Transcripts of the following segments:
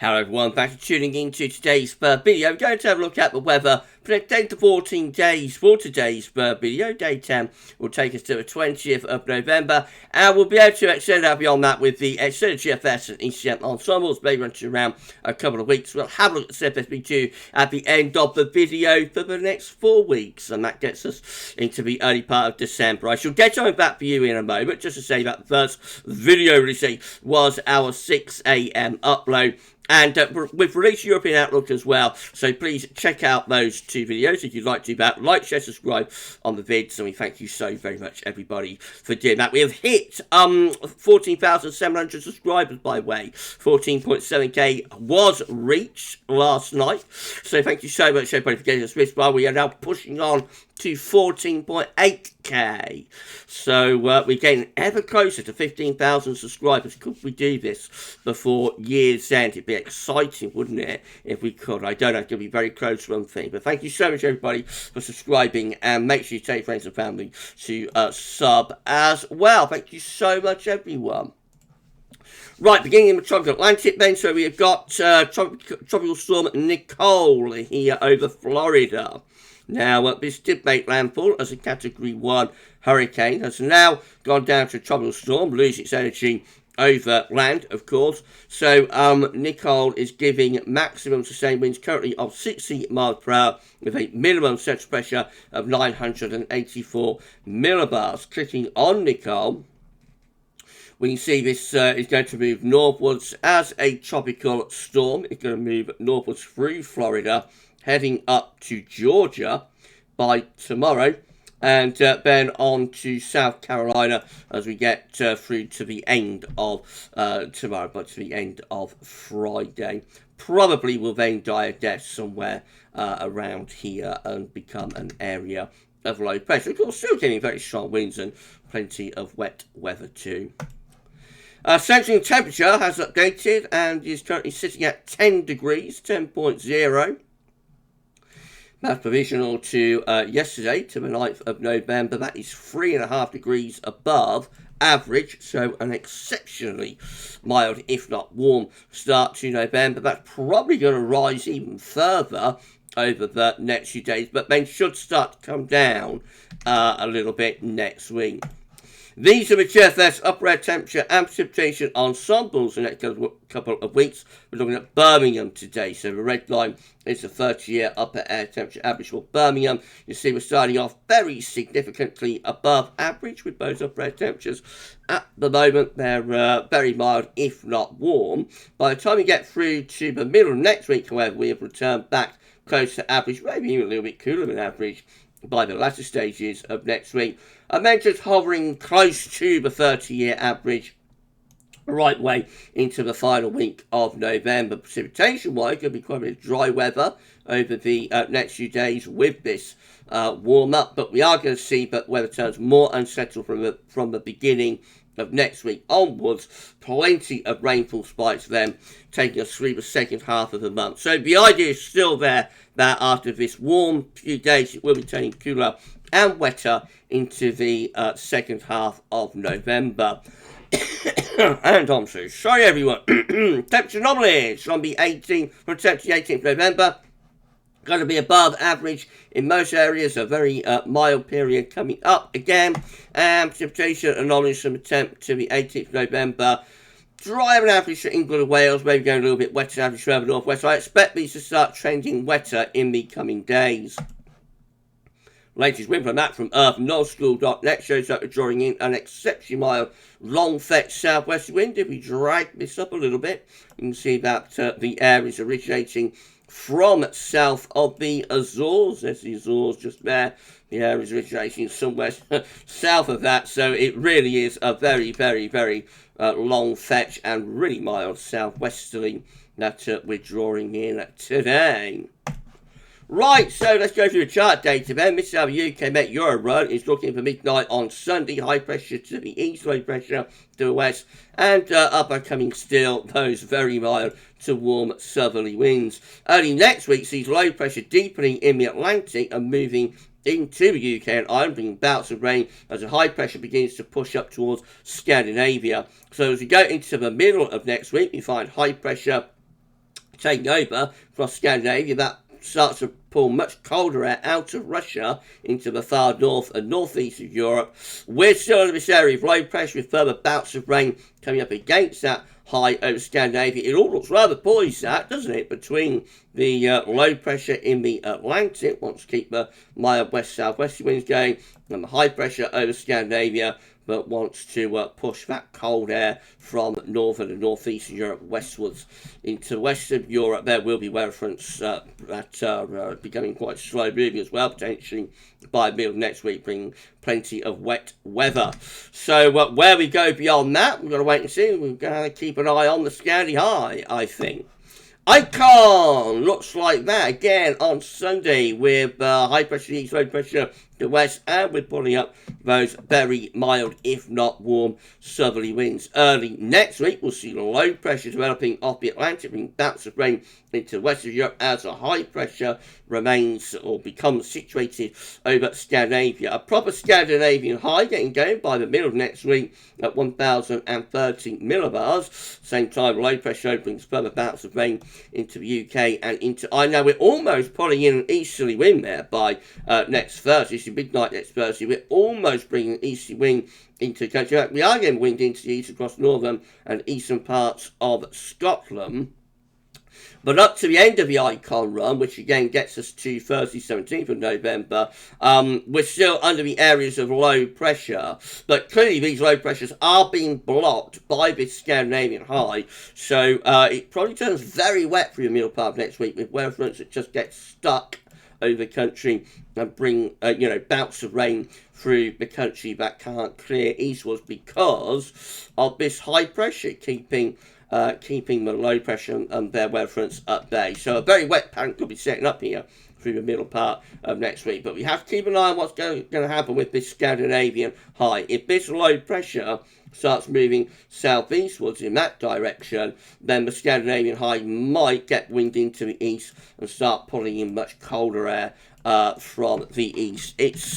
Hello everyone, thanks for tuning in to today's video. We're going to have a look at the weather for the 10 to 14 days for today's video. Day 10 will take us to the 20th of November, and we'll be able to extend out beyond that with the extended GFS and ECM ensembles, maybe running around a couple of weeks. We'll have a look at CFSB2 at the end of the video for the next 4 weeks, and that gets us into the early part of December. I shall get on back for you in a moment, just to say that the first video releasing was our 6 AM upload. And we've released European Outlook as well, so please check out those two videos if you'd like to do that. Like, share, subscribe on the vids, and we thank you so very much, everybody, for doing that. We have hit 14,700 subscribers, by the way. 14.7k was reached last night, so thank you so much, everybody, for getting us this far. We are now pushing on to 14.8k, so we're getting ever closer to 15,000 subscribers. Could we do this before year's end? It'd be exciting, wouldn't it, if we could? I don't know, it's going to be very close to one thing, but thank you so much, everybody, for subscribing, and make sure you take friends and family to sub as well. Thank you so much, everyone. Right, beginning in the tropical Atlantic then, so we have got Tropical Storm Nicole here over Florida. Now, this did make landfall as a Category 1 hurricane, has now gone down to a tropical storm, losing its energy over land, of course. So, Nicole is giving maximum sustained winds currently of 60 miles per hour with a minimum central pressure of 984 millibars. Clicking on Nicole, we can see this is going to move northwards as a tropical storm. It's going to move northwards through Florida, heading up to Georgia by tomorrow, and then on to South Carolina as we get through to the end of tomorrow, but to the end of Friday. Probably will then die a death somewhere around here and become an area of low pressure. Of course, still getting very strong winds and plenty of wet weather too. Central temperature has updated and is currently sitting at 10 degrees, 10.0. That's provisional to yesterday, to the 9th of November. That is 3.5 degrees above average, so an exceptionally mild, if not warm, start to November. That's probably going to rise even further over the next few days, but then should start to come down a little bit next week. These are the GFS upper air temperature and precipitation ensembles in the next couple of weeks. We're looking at Birmingham today. So the red line is the 30-year upper air temperature average for Birmingham. You see we're starting off very significantly above average with those upper air temperatures. At the moment, they're very mild, if not warm. By the time we get through to the middle of next week, however, we have returned back close to average, maybe even a little bit cooler than average by the latter stages of next week. And then just hovering close to the 30-year average right way into the final week of November. Precipitation-wise, going to be quite a bit of dry weather over the next few days with this warm-up. But we are going to see that weather turns more unsettled from the beginning of next week onwards. Plenty of rainfall spikes then, taking us through the second half of the month. So the idea is still there that after this warm few days, it will be turning cooler and wetter into the second half of November. And I'm so sorry, everyone. Temperature anomalies from the 18th of November. Going to be above average in most areas, a very mild period coming up again. And precipitation anomalies from the 10th to the 18th of November. Drier than average for England and Wales, maybe going a little bit wetter than average further northwest. I expect these to start trending wetter in the coming days. Latest wind from that from earthnorthschool.net shows that we're drawing in an exceptionally mild, long fetched southwest wind. If we drag this up a little bit, you can see that the air is originating from south of the Azores. There's the Azores just there. The air is originating somewhere south of that, so it really is a very, very, very long fetch and really mild southwesterly that we're drawing in today. Right, so let's go through the chart data then. This is how the UK Met Euro run is looking for midnight on Sunday. High pressure to the east, low pressure to the west, and upper coming still those very mild to warm southerly winds. Early next week sees low pressure deepening in the Atlantic and moving into the UK and Ireland, bringing bouts of rain as the high pressure begins to push up towards Scandinavia. So as we go into the middle of next week, we find high pressure taking over across Scandinavia. That starts to pull much colder air out of Russia into the far north and northeast of Europe. We're still in this area of low pressure with further bouts of rain coming up against that high over Scandinavia. It all looks rather poised, that, doesn't it, between the low pressure in the Atlantic, wants to keep the mild west-southwesterly winds going, and the high pressure over Scandinavia, but wants to push that cold air from northern and northeastern Europe westwards into western Europe. There will be weather fronts that are becoming quite slow moving as well, potentially by the middle of next week, bringing plenty of wet weather. So where we go beyond that, we've got to wait and see. We're going to keep an eye on the Scandi High, I think. Icon looks like that again on Sunday with high pressure east, low pressure to west, and we're pulling up those very mild, if not warm, southerly winds. Early next week, we'll see low pressure developing off the Atlantic, bringing bouts of rain into western Europe as a high pressure remains or becomes situated over Scandinavia. A proper Scandinavian high getting going by the middle of next week at 1,030 millibars. Same time, low pressure brings further bouts of rain into the UK and into Ireland. Now, we're almost pulling in an easterly wind there by next Thursday. It's midnight next Thursday. We're almost bringing an easterly wind into the country. We are getting wind into the east across northern and eastern parts of Scotland. But up to the end of the Icon run, which again gets us to Thursday, 17th of November, we're still under the areas of low pressure. But clearly these low pressures are being blocked by this Scandinavian high. So it probably turns very wet for the middle part of next week with weather fronts that just get stuck over the country and bring, bouts of rain through the country that can't clear eastwards because of this high pressure keeping the low pressure and their weather fronts at bay. So a very wet pattern could be setting up here through the middle part of next week. But we have to keep an eye on what's going to happen with this Scandinavian high. If this low pressure starts moving southeastwards in that direction, then the Scandinavian high might get wind into the east and start pulling in much colder air from the east. It's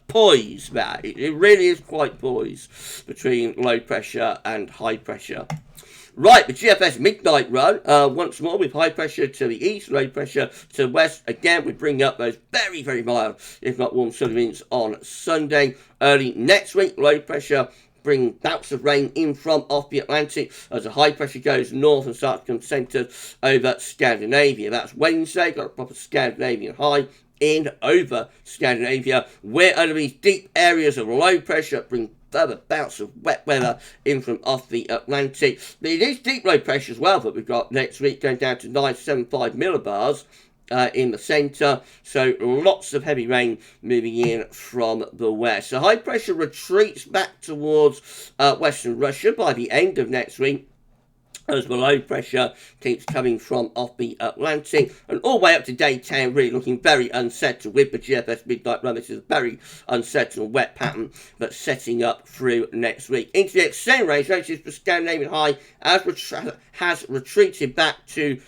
poised, that. It really is quite poised between low pressure and high pressure. Right, the GFS midnight run, once more with high pressure to the east, low pressure to the west. Again, we bring up those very, very mild, if not warm, southerly winds on Sunday. Early next week, low pressure bring bouts of rain in from off the Atlantic as the high pressure goes north and starts to become centred over Scandinavia. That's Wednesday, got a proper Scandinavian high in over Scandinavia. We're under these deep areas of low pressure, bring further bouts of wet weather in from off the Atlantic. It is deep low pressure as well that we've got next week, going down to 975 millibars in the centre. So lots of heavy rain moving in from the west. So high pressure retreats back towards western Russia by the end of next week, as the low pressure keeps coming from off the Atlantic, and all the way up to day 10, really looking very unsettled with the GFS midnight run. This is a very unsettled wet pattern that's setting up through next week. Into the extended range, notice the Scandinavian high has retreated back to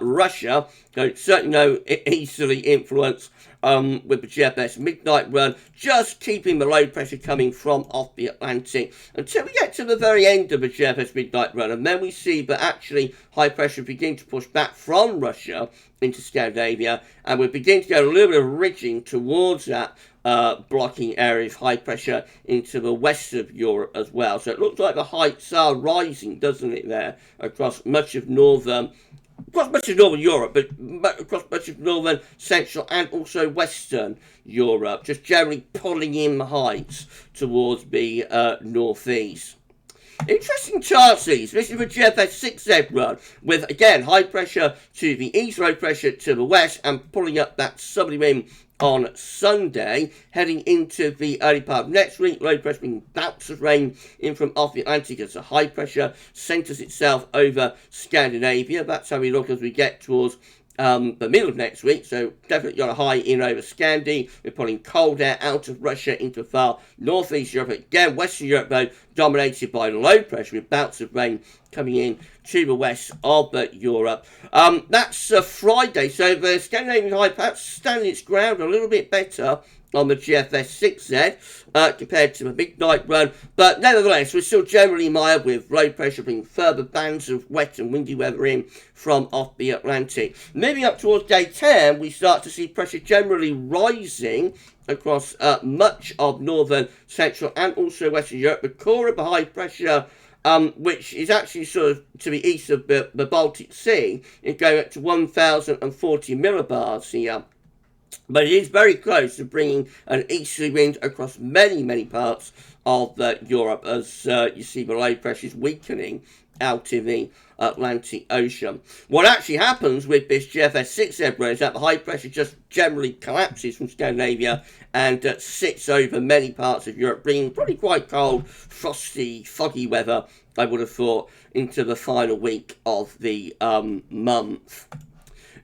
Russia. So certainly no easterly influence with the GFS midnight run, just keeping the low pressure coming from off the Atlantic until we get to the very end of the GFS midnight run, and then we see that actually high pressure begin to push back from Russia into Scandinavia, and we begin to get a little bit of ridging towards that blocking area of high pressure into the west of Europe as well. So it looks like the heights are rising, doesn't it, there across much of northern Europe, but across much of northern, central, and also western Europe, just generally pulling in the heights towards the northeast. Interesting charts these. This is the GFS 6Z run with, again, high pressure to the east, low pressure to the west, and pulling up that southerly wind on Sunday, heading into the early part of next week. Low pressure bringing bouts of rain in from off the Atlantic as the high pressure centres itself over Scandinavia. That's how we look as we get towards the middle of next week. So definitely got a high in over Scandi. We're pulling cold air out of Russia into far northeast Europe. Again, western Europe though dominated by low pressure with bouts of rain coming in to the west of Europe. That's Friday, so the Scandinavian high perhaps standing its ground a little bit better on the GFS 6Z compared to the midnight run, but nevertheless we're still generally mild with low pressure bringing further bands of wet and windy weather in from off the Atlantic. Moving up towards day 10, we start to see pressure generally rising across much of northern, central and also western Europe. The core of the high pressure, which is actually sort of to the east of the Baltic Sea, is going up to 1,040 millibars here. But it is very close to bringing an easterly wind across many, many parts of Europe as you see the low pressure is weakening out in the Atlantic Ocean. What actually happens with this GFS 6Z run is that the high pressure just generally collapses from Scandinavia and sits over many parts of Europe, bringing probably quite cold, frosty, foggy weather, I would have thought, into the final week of the month.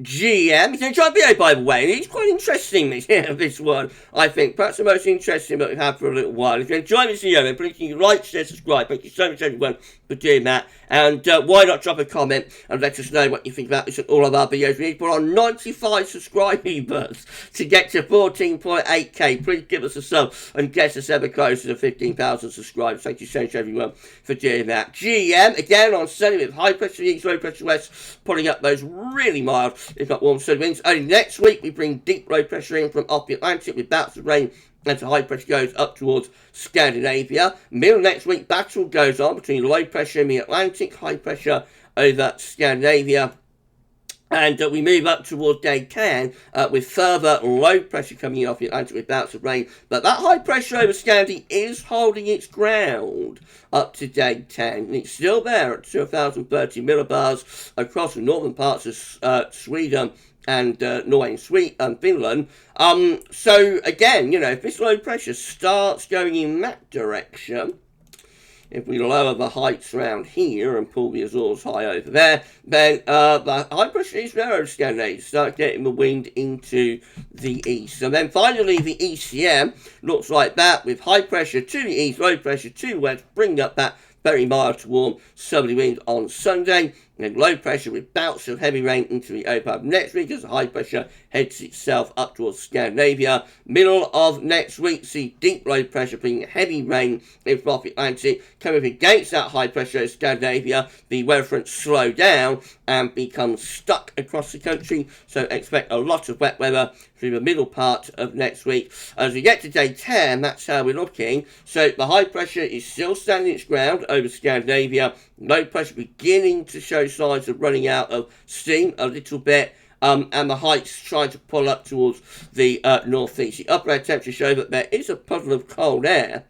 GM. It's a giant video, by the way, and it's quite interesting, this one, I think. Perhaps the most interesting that we've had for a little while. If you enjoy this video, then please like, share, subscribe. Thank you so much, everyone, for doing that. And why not drop a comment and let us know what you think about this and all of our videos. We need to put on 95 subscribers to get to 14.8k. Please give us a sub and get us ever closer to 15,000 subscribers. Thank you so much, everyone, for doing that. GM, again, on Sunday with high pressure east, low pressure west, pulling up those really mild, if not warm, sunny winds. Only next week, we bring deep low pressure in from off the Atlantic with bouts of rain as the high pressure goes up towards Scandinavia. Middle next week, battle goes on between low pressure in the Atlantic, high pressure over Scandinavia. And we move up towards day 10 with further low pressure coming in off the Atlantic with bouts of rain. But that high pressure over Scandi is holding its ground up to day 10. And it's still there at 2,030 millibars across the northern parts of Sweden and Norway and Finland. So again, you know, if this low pressure starts going in that direction, if we lower the heights around here and pull the Azores high over there, then the high pressure east narrow Scandinavia start getting the wind into the east. And then finally the ECM looks like that, with high pressure to the east, low pressure to the west, bring up that very mild to warm southerly wind on Sunday. And low pressure with bouts of heavy rain into the open next week as the high pressure heads itself up towards Scandinavia. Middle of next week, see deep low pressure bringing heavy rain in from the Atlantic. Coming against that high pressure in Scandinavia, the weather front slow down and become stuck across the country. So expect a lot of wet weather through the middle part of next week. As we get to day 10, that's how we're looking. So the high pressure is still standing its ground over Scandinavia. Low pressure beginning to show signs of running out of steam a little bit, and the heights trying to pull up towards the northeast. The upper air temperature show that there is a puddle of cold air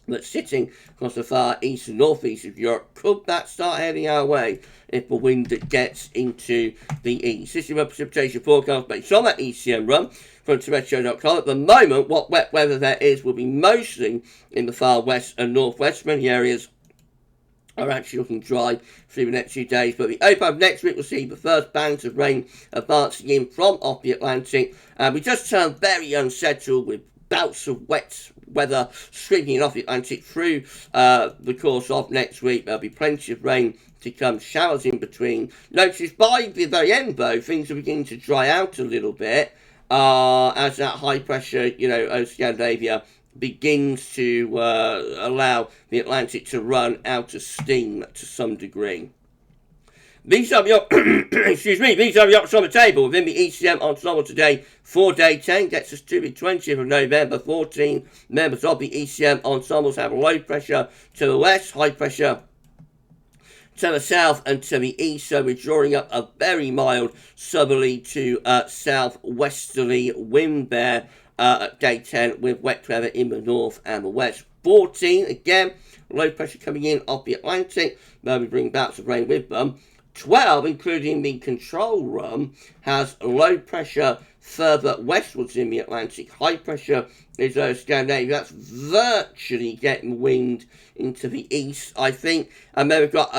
that's sitting across the far east and northeast of Europe. Could that start heading our way if the wind gets into the east? This is a precipitation forecast based on that ECM run from Toretto.com. At the moment, what wet weather there is will be mostly in the far west and northwest. Many areas are actually looking dry through the next few days, but the open of next week will see the first bands of rain advancing in from off the Atlantic. We just turned very unsettled with bouts of wet weather sweeping off the Atlantic through the course of next week. There'll be plenty of rain to come, showers in between. Notice by the very end, though, things are beginning to dry out a little bit as that high pressure, you know, over Scandinavia begins to allow the Atlantic to run out of steam to some degree. These are the these are the options on the table within the ECM ensemble today for day 10. Gets us to the 20th of November. 14 members of the ECM ensembles have low pressure to the west, high pressure to the south and to the east. So we're drawing up a very mild southerly to southwesterly wind there at day 10 with wet weather in the north and the west. 14, again, low pressure coming in off the Atlantic. They'll be bringing bouts of rain with them. 12, including the control room, has low pressure further westwards in the Atlantic. High pressure is over Scandinavia. That's virtually getting wind into the east, I think. And then we've got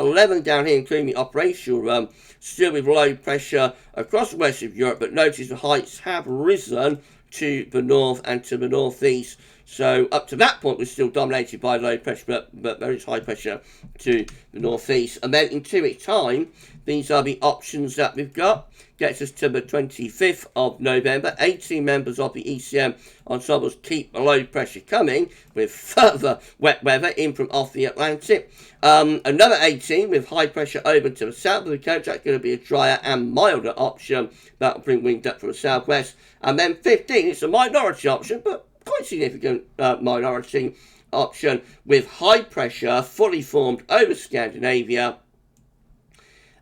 11 down here, including the operational room, still with low pressure across the west of Europe. But notice the heights have risen to the north and to the northeast So up to that point, we're still dominated by low pressure, but there is high pressure to the northeast. And then in 2 weeks' time, these are the options that we've got. Gets us to the 25th of November. 18 members of the ECM ensembles keep the low pressure coming with further wet weather in from off the Atlantic. Another 18 with high pressure over to the south of the coast. That's going to be a drier and milder option. That will bring wind up from the southwest. And then 15, it's a minority option, but quite significant minority option with high pressure fully formed over Scandinavia.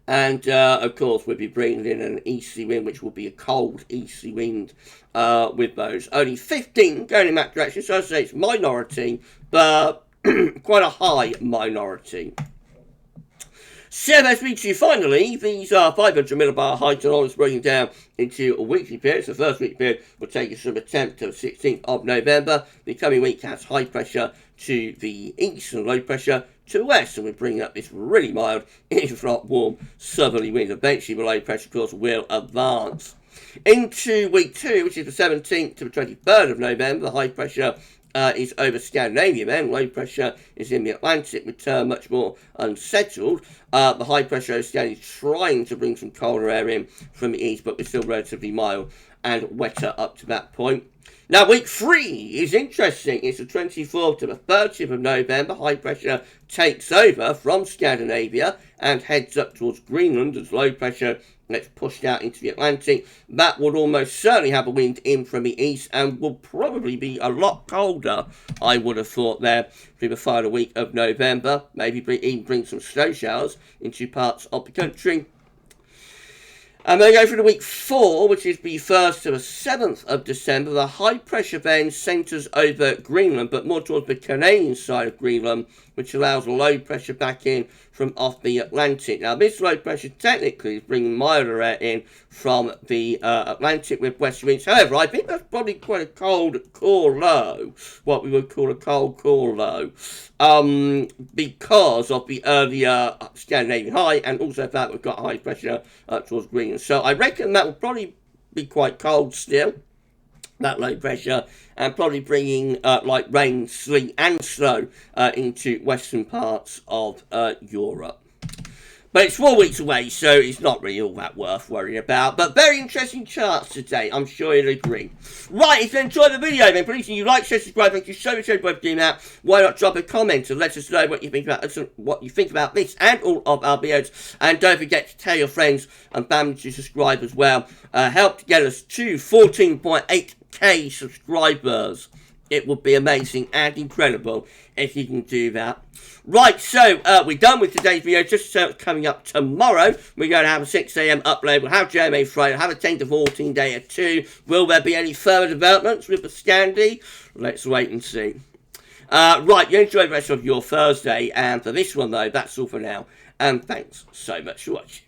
And, of course, we'll be bringing in an EC wind, which will be a cold EC wind with those. Only 15 going in that direction, so I'd say it's minority, but quite a high minority. CMS finally, these are 500 millibar high tunnels breaking down into a weekly period. So the first week period will take us from the 10th to the 16th of November. The coming week has high pressure to the east and low pressure to the west, and we're bringing up this really mild, if not warm, southerly wind. Eventually, the low pressure, of course, will advance. Into week 2, which is the 17th to the 23rd of November, the high pressure is over Scandinavia then. Low pressure is in the Atlantic, with turn much more unsettled. The high pressure over Scandinavia is trying to bring some colder air in from the east, but we're still relatively mild and wetter up to that point. Now, week 3 is interesting. It's the 24th to the 30th of November. High pressure takes over from Scandinavia and heads up towards Greenland as low pressure gets pushed out into the Atlantic. That would almost certainly have a wind in from the east and will probably be a lot colder, I would have thought, there through the final week of November. Maybe even bring some snow showers into parts of the country. And then go through the week 4, which is the 1st to the 7th of December. The high pressure then centres over Greenland, but more towards the Canadian side of Greenland, which allows low pressure back in from off the Atlantic. Now, this low pressure technically is bringing milder air in from the Atlantic with west winds. However, I think that's probably quite a cold core low, what we would call a cold core low, because of the earlier Scandinavian high, and also the fact we've got high pressure up towards Greenland. So I reckon that will probably be quite cold still, that low pressure, and probably bringing like rain, sleet and snow into western parts of Europe. But it's 4 weeks away, so it's not really all that worth worrying about. But very interesting charts today, I'm sure you'll agree. Right, if you enjoyed the video, then please do like, share, subscribe. Thank you so much for doing that. Why not drop a comment and let us know what you think about this and all of our videos. And don't forget to tell your friends and family to subscribe as well. Help to get us to 14.8k subscribers. It would be amazing and incredible if you can do that. Right, so we're done with today's video. Just so it's coming up tomorrow, we're going to have a 6 a.m. upload. We'll have JMA Friday. We'll have a 10 to 14 day at 2. Will there be any further developments with the Scandi? Let's wait and see. Right, you enjoy the rest of your Thursday. And for this one, though, that's all for now. And thanks so much for watching.